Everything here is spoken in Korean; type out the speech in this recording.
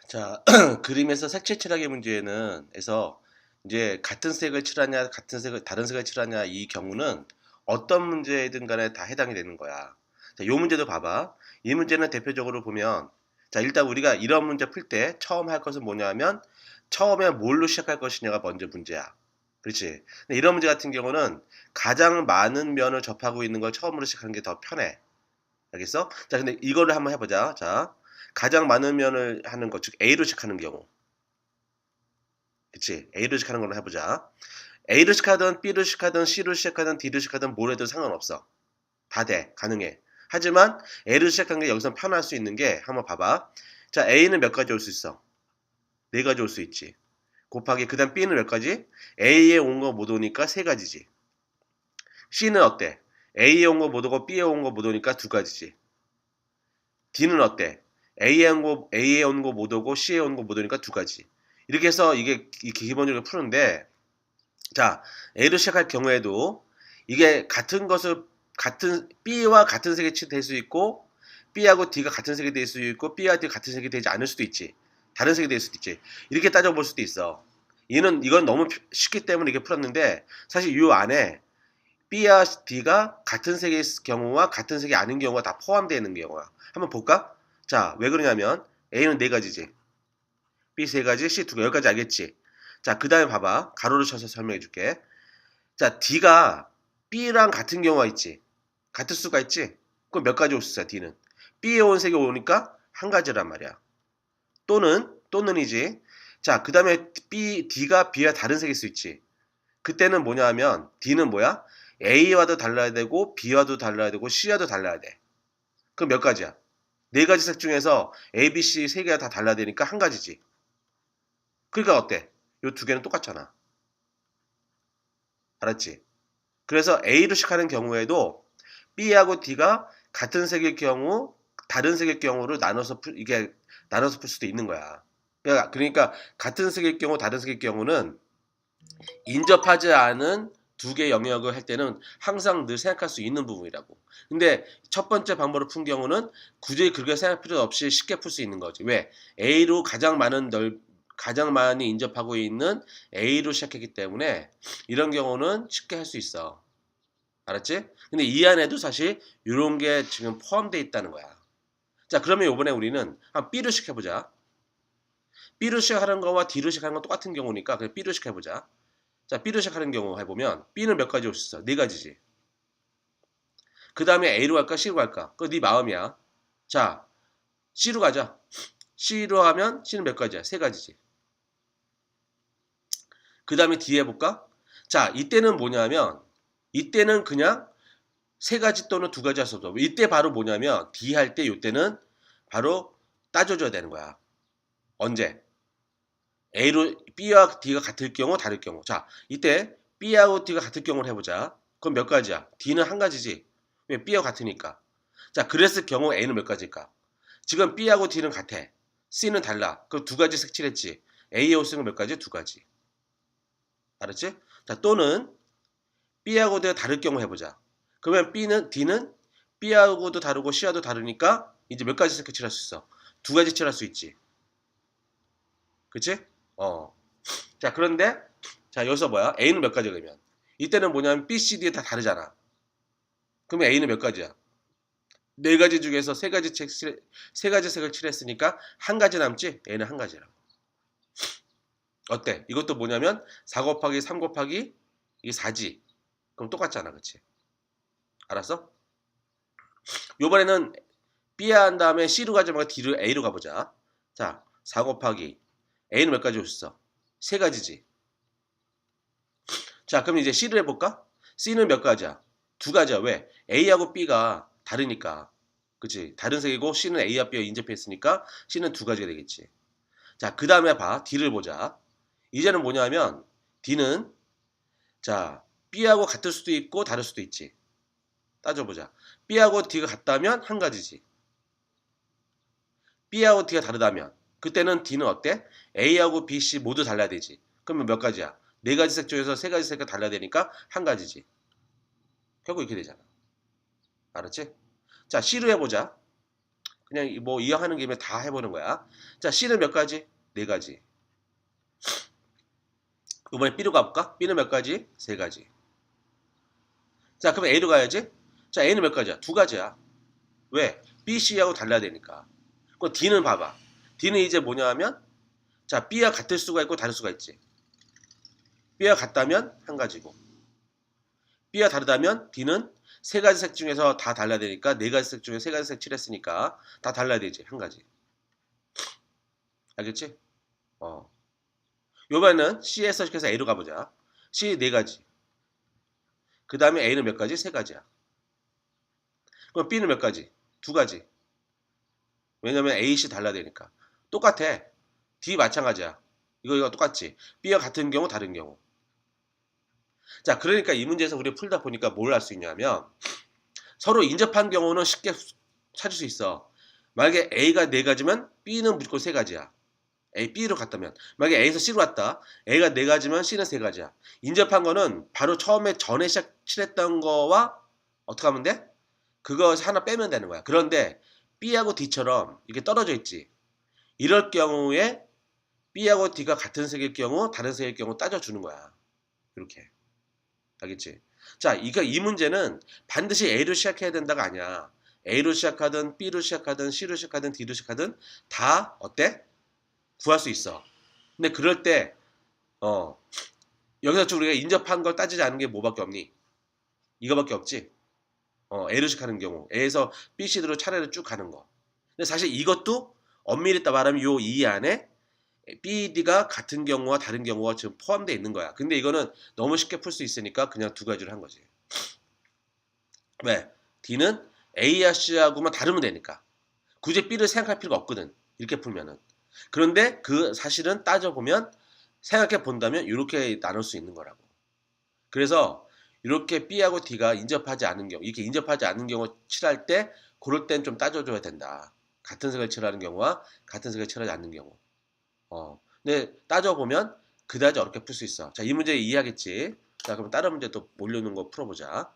자, 그림에서 색칠 칠하기 문제에서 이제 같은 색을 칠하냐, 같은 색을 다른 색을 칠하냐 이 경우는 어떤 문제든 간에 다 해당이 되는 거야. 자, 요 문제도 봐봐. 이 문제는 대표적으로 보면 자, 일단 우리가 이런 문제 풀 때 처음 할 것은 뭐냐면 처음에 뭘로 시작할 것이냐가 먼저 문제야. 그렇지? 근데 이런 문제 같은 경우는 가장 많은 면을 접하고 있는 걸 처음으로 시작하는 게 더 편해. 알겠어? 자, 근데 이거를 한번 해보자. 자, 가장 많은 면을 하는 것, 즉 A로 시작하는 경우. 그치? A로 시작하는 걸로 해보자. A로 시작하든 B로 시작하든 C로 시작하든 D로 시작하든 뭘 해도 상관없어. 다 돼. 가능해. 하지만 A로 시작한 게 여기서 편할 수 있는 게 한번 봐봐. 자, A는 몇 가지 올 수 있어? 네 가지 올 수 있지. 곱하기 그 다음 B는 몇 가지? A에 온 거 못 오니까 세 가지지. C는 어때? A에 온 거 못 오고 B에 온 거 못 오니까 두 가지지. D는 어때? A에 온 거 못 오고 C에 온 거 못 오니까 두 가지. 이렇게 해서 이게 기본적으로 푸는데, 자, A로 시작할 경우에도 이게 같은 B와 같은 색이 될 수 있고, B하고 D가 같은 색이 될 수 있고, B와 D가 같은 색이 되지 않을 수도 있지. 다른 색이 될 수도 있지. 이렇게 따져볼 수도 있어. 이건 너무 쉽기 때문에 이렇게 풀었는데, 사실 이 안에 B와 D가 같은 색의 경우와 같은 색이 아닌 경우가 다 포함되어 있는 경우야. 한번 볼까? 자, 왜 그러냐면 A는 네 가지지. B 세 가지, C 두 개. 여기까지 알겠지? 자, 그 다음에 봐봐. 가로를 쳐서 설명해 줄게. 자, D가 B랑 같은 경우가 있지. 같을 수가 있지? 그럼 몇 가지 올 수 있어, D는? B에 온 색이 오니까 한 가지란 말이야. 또는이지. 자, 그 다음에 D가 B와 다른 색일 수 있지. 그때는 뭐냐 하면 D는 뭐야? A와도 달라야 되고 B와도 달라야 되고 C와도 달라야 돼. 그럼 몇 가지야? 네 가지 색 중에서 A, B, C 세 개가 다 달라야 되니까 한 가지지. 그러니까 어때? 요 두 개는 똑같잖아. 알았지? 그래서 A로 시작하는 경우에도 B하고 D가 같은 색일 경우, 다른 색일 경우를 나눠서 풀 수도 있는 거야. 그러니까 같은 색일 경우, 다른 색일 경우는 인접하지 않은 두 개 영역을 할 때는 항상 늘 생각할 수 있는 부분이라고. 근데 첫 번째 방법을 푼 경우는 굳이 그렇게 생각할 필요 없이 쉽게 풀 수 있는 거지. 왜? A로 가장 많이 인접하고 있는 A로 시작했기 때문에 이런 경우는 쉽게 할 수 있어. 알았지? 근데 이 안에도 사실 이런 게 지금 포함되어 있다는 거야. 자, 그러면 이번에 우리는 한 B로 시작해보자. B로 시작하는 거와 D로 시작하는 건 똑같은 경우니까 그냥 B로 시작해보자. 자, B로 시작하는 경우 해보면 B는 몇 가지 올 수 있어? 네 가지지. 그 다음에 A로 갈까? C로 갈까? 그거 네 마음이야. 자, C로 가자. C로 하면 C는 몇 가지야? 세 가지지. 그 다음에 D 해볼까? 자, 이때는 뭐냐면 이때는 그냥 세 가지 또는 두 가지 할 수 없어. 이때 바로 뭐냐면 D 할 때 이때는 바로 따져줘야 되는 거야. 언제? B와 D가 같을 경우 다를 경우. 자, 이때 B하고 D가 같을 경우를 해보자. 그럼 몇 가지야? D는 한 가지지. 왜? B와 같으니까. 자, 그랬을 경우 A는 몇 가지일까? 지금 B하고 D는 같아. C는 달라. 그럼 두 가지 색칠했지. A의 호수는 몇 가지? 두 가지. 알았지? 자, 또는 B하고 D가 다를 경우 해보자. 그러면 D는 B하고도 다르고 C하고도 다르니까 이제 몇 가지 색칠할 수 있어? 두 가지 칠할 수 있지. 그치? 어. 자, 그런데 자, 여기서 뭐야? A는 몇 가지 그러면? 이때는 뭐냐면 B, C, D 다 다르잖아. 그러면 A는 몇 가지야? 네 가지 중에서 세 가지 색을 칠했으니까 한 가지 남지? A는 한 가지라고. 어때? 이것도 뭐냐면 4 곱하기 3 곱하기 이게 4지. 그럼 똑같잖아. 그치? 알았어? 요번에는 B에 한 다음에 C로 가지 말고 D로 A로 가보자. 자, 4 곱하기 A는 몇 가지 오셨어? 세 가지지. 자, 그럼 이제 C를 해볼까? C는 몇 가지야? 두 가지야. 왜? A하고 B가 다르니까. 그치? 다른 색이고 C는 A와 B가 인접했으니까 C는 두 가지가 되겠지. 자, 그 다음에 봐. D를 보자. 이제는 뭐냐면 D는 자, B하고 같을 수도 있고 다를 수도 있지. 따져보자. B하고 D가 같다면 한 가지지. B하고 D가 다르다면 그때는 D는 어때? A하고 B, C 모두 달라야 되지. 그러면 몇 가지야? 네 가지 색 중에서 세 가지 색이 달라야 되니까 한 가지지. 결국 이렇게 되잖아. 알았지? 자, C로 해보자. 그냥 뭐 이왕하는 김에 다 해보는 거야. 자, C는 몇 가지? 네 가지. 이번에 B로 가볼까? B는 몇 가지? 세 가지. 자, 그럼 A로 가야지. 자, A는 몇 가지야? 두 가지야. 왜? B, C하고 달라야 되니까. 그럼 D는 봐봐. D는 이제 뭐냐 하면, 자, B와 같을 수가 있고 다를 수가 있지. B와 같다면 한 가지고, B와 다르다면 D는 세 가지 색 중에서 다 달라야 되니까 네 가지 색 중에 세 가지 색 칠했으니까 다 달라야 되지. 한 가지. 알겠지? 어. 요번에는 C에서 시켜서 A로 가보자. C 네 가지. 그 다음에 A는 몇 가지? 세 가지야. 그럼 B는 몇 가지? 두 가지. 왜냐면 A, C 달라야 되니까. 똑같아. D 마찬가지야. 이거 똑같지. B와 같은 경우 다른 경우. 자, 그러니까 이 문제에서 우리 풀다 보니까 뭘 할 수 있냐면 서로 인접한 경우는 쉽게 찾을 수 있어. 만약에 A가 네 가지면 B는 무조건 세 가지야. A, B로 갔다면. 만약에 A에서 C로 갔다. A가 네 가지면 C는 세 가지야. 인접한 거는 바로 처음에 전에 칠했던 거와 어떻게 하면 돼? 그거 하나 빼면 되는 거야. 그런데 B하고 D처럼 이게 떨어져 있지. 이럴 경우에 B하고 D가 같은 색일 경우, 다른 색일 경우 따져주는 거야. 이렇게. 알겠지? 자, 이 문제는 반드시 A로 시작해야 된다가 아니야. A로 시작하든, B로 시작하든, C로 시작하든, D로 시작하든 다 어때? 구할 수 있어. 근데 그럴 때, 여기서 좀 우리가 인접한 걸 따지지 않은 게 뭐밖에 없니? 이거밖에 없지? A로 시작하는 경우. A에서 B, C로 차례로 쭉 가는 거. 근데 사실 이것도 엄밀히 말하면 요 이 안에 B, D가 같은 경우와 다른 경우가 지금 포함되어 있는 거야. 근데 이거는 너무 쉽게 풀 수 있으니까 그냥 두 가지로 한 거지. 왜? D는 A와 C하고만 다르면 되니까. 굳이 B를 생각할 필요가 없거든. 이렇게 풀면은. 그런데 그 사실은 따져보면 생각해 본다면 이렇게 나눌 수 있는 거라고. 그래서 이렇게 B하고 D가 인접하지 않은 경우, 이렇게 인접하지 않은 경우 칠할 때 그럴 땐 좀 따져줘야 된다. 같은 색을 칠하는 경우와 같은 색을 칠하지 않는 경우. 근데 따져보면 그다지 어렵게 풀 수 있어. 자, 이 문제 이해하겠지? 자, 그럼 다른 문제 또 올려놓은 거 풀어보자.